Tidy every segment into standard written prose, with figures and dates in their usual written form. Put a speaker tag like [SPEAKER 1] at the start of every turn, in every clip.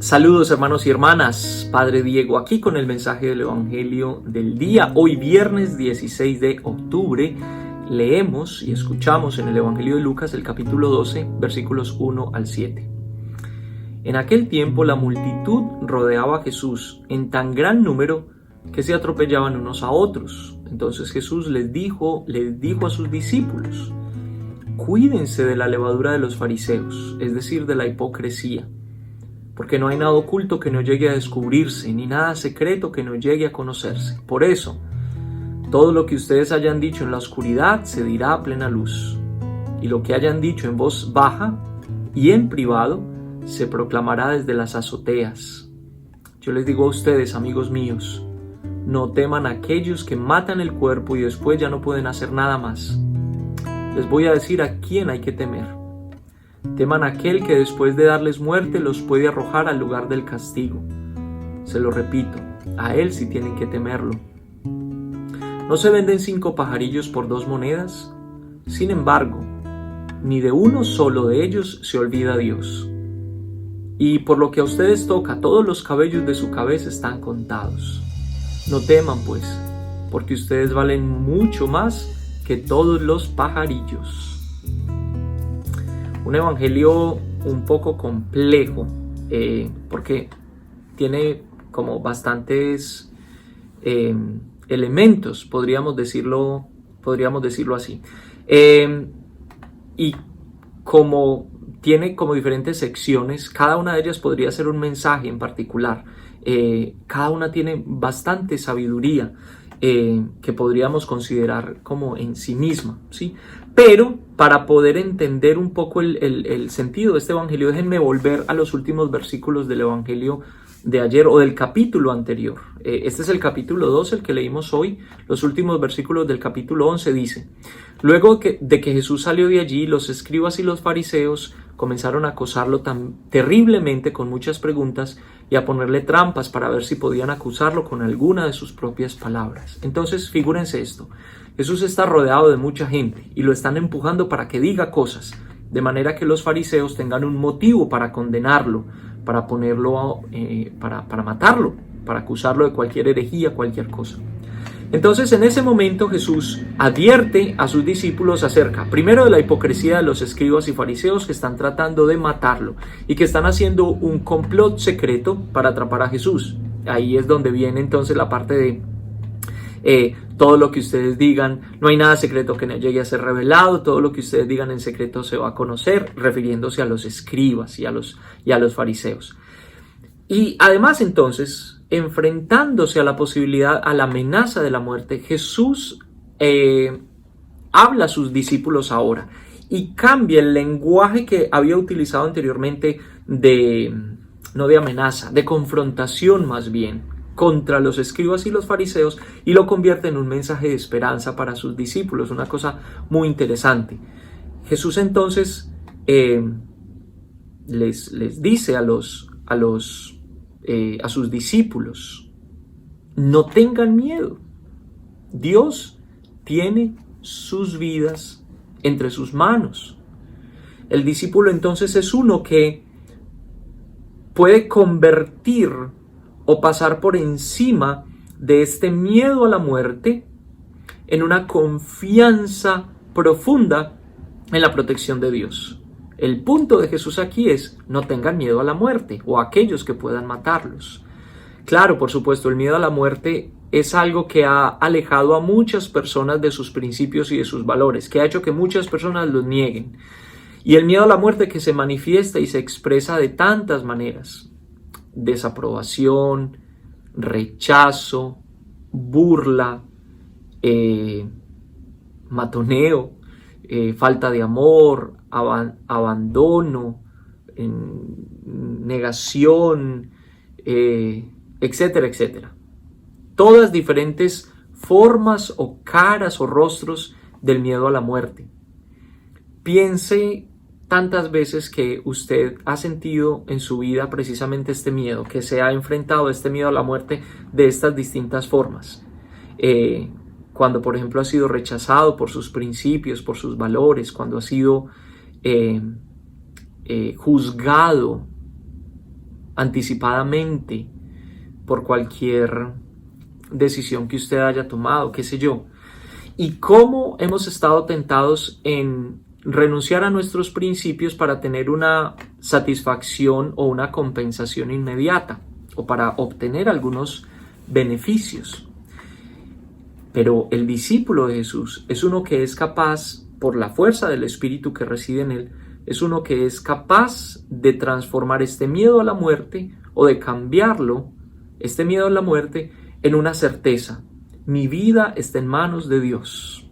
[SPEAKER 1] Saludos hermanos y hermanas, Padre Diego aquí con el mensaje del Evangelio del día. Hoy viernes 16 de octubre leemos y escuchamos en el Evangelio de Lucas el capítulo 12 versículos 1 al 7. En aquel tiempo la multitud rodeaba a Jesús en tan gran número que se atropellaban unos a otros. Entonces Jesús les dijo a sus discípulos: cuídense de la levadura de los fariseos, es decir, de la hipocresía. Porque no hay nada oculto que no llegue a descubrirse, ni nada secreto que no llegue a conocerse. Por eso, todo lo que ustedes hayan dicho en la oscuridad se dirá a plena luz, y lo que hayan dicho en voz baja y en privado se proclamará desde las azoteas. Yo les digo a ustedes, amigos míos, no teman a aquellos que matan el cuerpo y después ya no pueden hacer nada más. Les voy a decir a quién hay que temer. Teman a aquel que después de darles muerte los puede arrojar al lugar del castigo. Se lo repito, a él sí tienen que temerlo. ¿No se venden 5 pajarillos por 2 monedas? Sin embargo, ni de uno solo de ellos se olvida Dios. Y por lo que a ustedes toca, todos los cabellos de su cabeza están contados. No teman pues, porque ustedes valen mucho más que todos los pajarillos. Un evangelio un poco complejo, porque tiene como bastantes elementos, podríamos decirlo así. Y como tiene como diferentes secciones, cada una de ellas podría ser un mensaje en particular. Cada una tiene bastante sabiduría que podríamos considerar como en sí misma, ¿sí? Pero para poder entender un poco el sentido de este evangelio, déjenme volver a los últimos versículos del evangelio de ayer o del capítulo anterior. Este es el capítulo 12, el que leímos hoy. Los últimos versículos del capítulo 11 dice: luego de que Jesús salió de allí, los escribas y los fariseos comenzaron a acosarlo tan terriblemente con muchas preguntas y a ponerle trampas para ver si podían acusarlo con alguna de sus propias palabras. Entonces, figúrense esto: Jesús está rodeado de mucha gente y lo están empujando para que diga cosas, de manera que los fariseos tengan un motivo para condenarlo, para ponerlo, para matarlo, para acusarlo de cualquier herejía, cualquier cosa. Entonces, en ese momento Jesús advierte a sus discípulos acerca, primero, de la hipocresía de los escribas y fariseos que están tratando de matarlo y que están haciendo un complot secreto para atrapar a Jesús. Ahí es donde viene entonces la parte de todo lo que ustedes digan, no hay nada secreto que no llegue a ser revelado, todo lo que ustedes digan en secreto se va a conocer, refiriéndose a los escribas y a los fariseos. Y además entonces, enfrentándose a la posibilidad, a la amenaza de la muerte, Jesús habla a sus discípulos ahora y cambia el lenguaje que había utilizado anteriormente no de amenaza, de confrontación más bien, contra los escribas y los fariseos, y lo convierte en un mensaje de esperanza para sus discípulos, una cosa muy interesante. Jesús entonces les dice a sus discípulos: no tengan miedo, Dios tiene sus vidas entre sus manos. El discípulo entonces es uno que puede convertir o pasar por encima de este miedo a la muerte en una confianza profunda en la protección de Dios. El punto de Jesús aquí es: no tengan miedo a la muerte o a aquellos que puedan matarlos. Claro, por supuesto, el miedo a la muerte es algo que ha alejado a muchas personas de sus principios y de sus valores, que ha hecho que muchas personas los nieguen. Y el miedo a la muerte que se manifiesta y se expresa de tantas maneras: desaprobación, rechazo, burla, matoneo, falta de amor, abandono, negación, etcétera, etcétera. Todas diferentes formas o caras o rostros del miedo a la muerte. Piense tantas veces que usted ha sentido en su vida precisamente este miedo, que se ha enfrentado a este miedo a la muerte de estas distintas formas. Cuando, por ejemplo, ha sido rechazado por sus principios, por sus valores, cuando ha sido juzgado anticipadamente por cualquier decisión que usted haya tomado, qué sé yo. Y cómo hemos estado tentados en renunciar a nuestros principios para tener una satisfacción o una compensación inmediata o para obtener algunos beneficios. Pero el discípulo de Jesús es uno que es capaz, por la fuerza del Espíritu que reside en él, es uno que es capaz de transformar este miedo a la muerte o de cambiarlo, este miedo a la muerte, en una certeza. Mi vida está en manos de Dios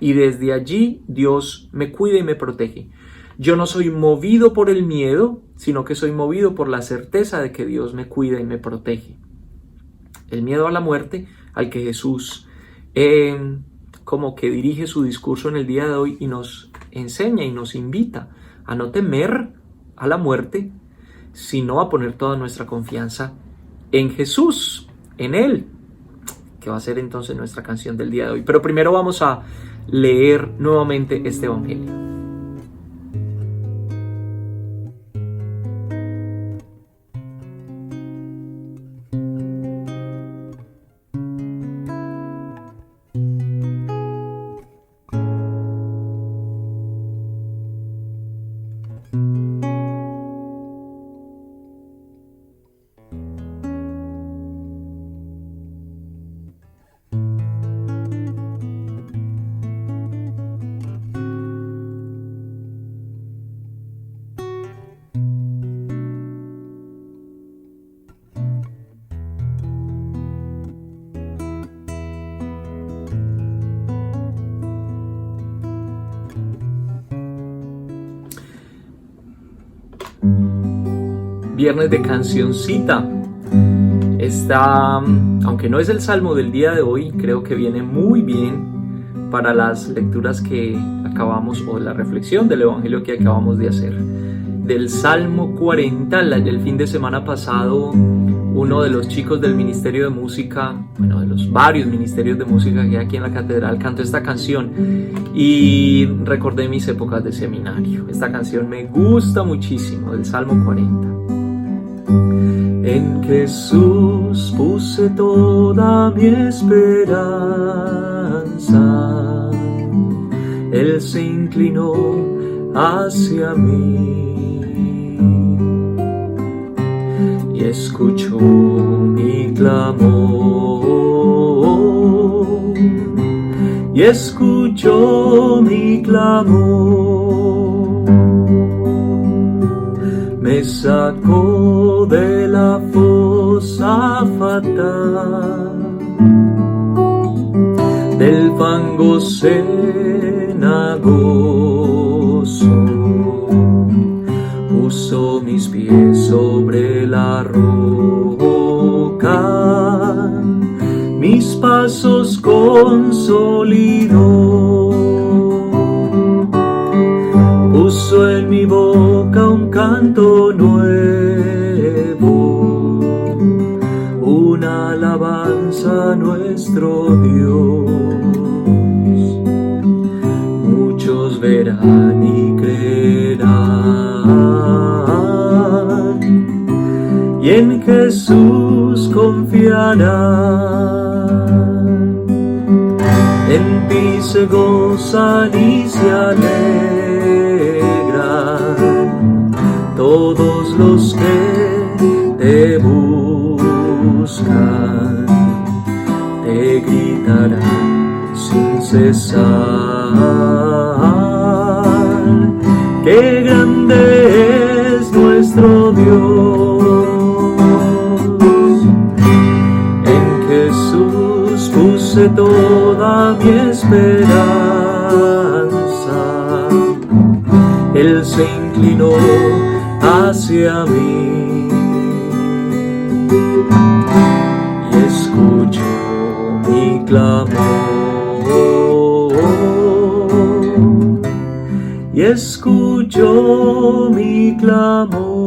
[SPEAKER 1] y desde allí Dios me cuida y me protege. Yo no soy movido por el miedo, sino que soy movido por la certeza de que Dios me cuida y me protege. El miedo a la muerte, al que Jesús como que dirige su discurso en el día de hoy y nos enseña y nos invita a no temer a la muerte, sino a poner toda nuestra confianza en Jesús, en Él, que va a ser entonces nuestra canción del día de hoy. Pero primero vamos a leer nuevamente este evangelio. Viernes de cancioncita. Aunque no es el salmo del día de hoy, creo que viene muy bien para las lecturas que acabamos, o la reflexión del evangelio que acabamos de hacer. Del Salmo 40, el fin de semana pasado, uno de los chicos del Ministerio de Música, de los varios ministerios de música que hay aquí en la catedral, cantó esta canción y recordé mis épocas de seminario. Esta canción me gusta muchísimo, del Salmo 40. En Jesús puse toda mi esperanza, Él se inclinó hacia mí y escuchó mi clamor, y escuchó mi clamor, me sacó de la fosa fatal, del fango cenagoso, puso mis pies sobre la roca, mis pasos consolidó, puso en mi boca un canto nuevo, una alabanza a nuestro Dios. Muchos verán y creerán, y en Jesús confiarán. En ti se gozan y se alegran todos los que te buscan, te gritarán sin cesar, qué grande es nuestro Dios. En Jesús puse toda mi esperanza, Él se inclinó hacia mí y escuchó mi clamor, y escuchó mi clamor.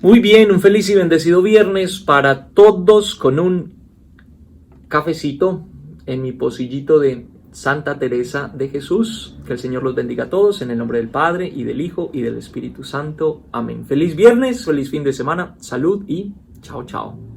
[SPEAKER 1] Muy bien, un feliz y bendecido viernes para todos, con un cafecito en mi pocillito de Santa Teresa de Jesús. Que el Señor los bendiga a todos, en el nombre del Padre, y del Hijo, y del Espíritu Santo. Amén. Feliz viernes, feliz fin de semana, salud y chao, chao.